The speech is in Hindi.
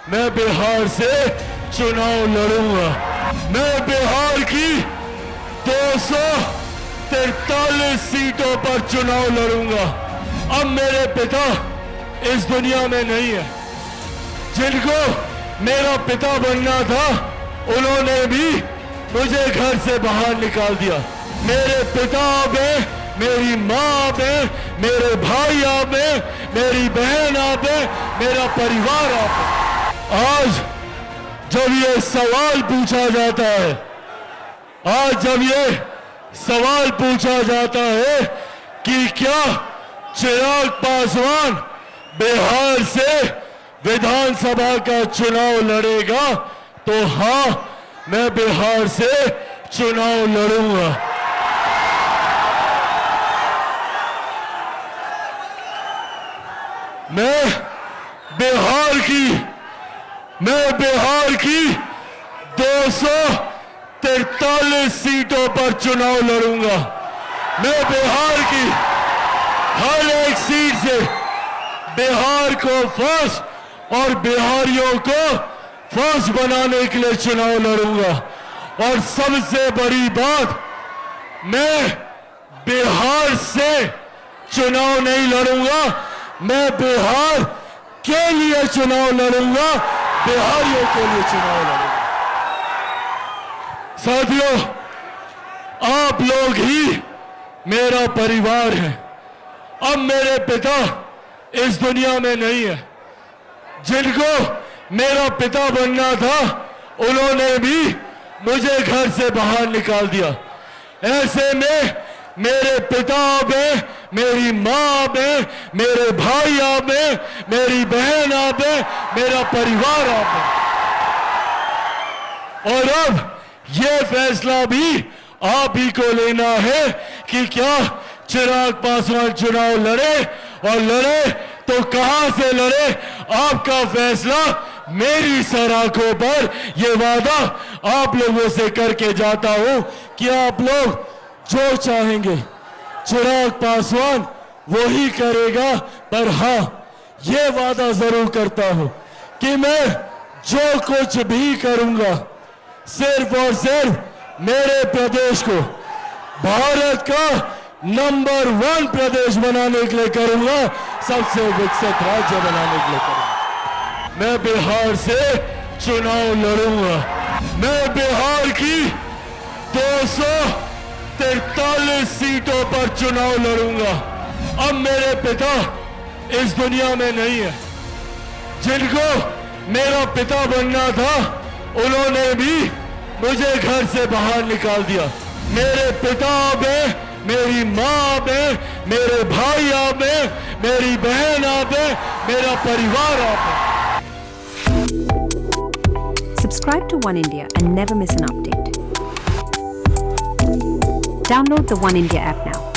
मैं बिहार से चुनाव लड़ूंगा। मैं बिहार की 243 सीटों पर चुनाव लड़ूंगा। अब मेरे पिता इस दुनिया में नहीं है। जिनको मेरा पिता बनना था उन्होंने भी मुझे घर से बाहर निकाल दिया। मेरे पिता आप हैं, मेरी माँ आप है, मेरे भाई आप है, मेरी बहन आप है, मेरा परिवार आप है। आज जब ये सवाल पूछा जाता है, कि क्या चिराग पासवान बिहार से विधानसभा का चुनाव लड़ेगा, तो हाँ, मैं बिहार से चुनाव लड़ूंगा। मैं बिहार की 243 सीटों पर चुनाव लड़ूंगा। मैं बिहार की हर एक सीट से बिहार को फर्स्ट और बिहारियों को फर्स्ट बनाने के लिए चुनाव लड़ूंगा। और सबसे बड़ी बात, मैं बिहार से चुनाव नहीं लड़ूंगा, मैं बिहार के लिए चुनाव लड़ूंगा, बिहारियों के लिए चुनाव लड़ूंगा। साथियों, आप लोग ही मेरा परिवार हैं। अब मेरे पिता इस दुनिया में नहीं है। जिनको मेरा पिता बनना था उन्होंने भी मुझे घर से बाहर निकाल दिया। ऐसे में मेरे पिता आप हैं, मेरी माँ आप है, मेरे भाई आप हैं, मेरी बहन आप है, मेरा परिवार आप है। और अब ये फैसला भी आप ही को लेना है कि क्या चिराग पासवान चुनाव लड़े, और लड़े तो कहां से लड़े। आपका फैसला मेरी सराखों पर। ये वादा आप लोगों से करके जाता हूं कि आप लोग जो चाहेंगे चिराग पासवान वही करेगा। पर हां, ये वादा जरूर करता हूं कि मैं जो कुछ भी करूंगा सिर्फ और सिर्फ मेरे प्रदेश को भारत का नंबर 1 प्रदेश बनाने के लिए करूंगा, सबसे विकसित राज्य बनाने के लिए करूंगा। मैं बिहार से चुनाव लड़ूंगा। मैं बिहार की 243 सीटों पर चुनाव लड़ूंगा। अब मेरे पिता इस दुनिया में नहीं है। जिनको मेरा पिता बनना था उन्होंने भी मुझे घर से बाहर निकाल दिया। मेरे पिता आप हैं, मेरी माँ आप है, मेरे भाई आप है, मेरी बहन आप है, मेरा परिवार आप है। Subscribe to One India and never miss an update. Download the One India app now.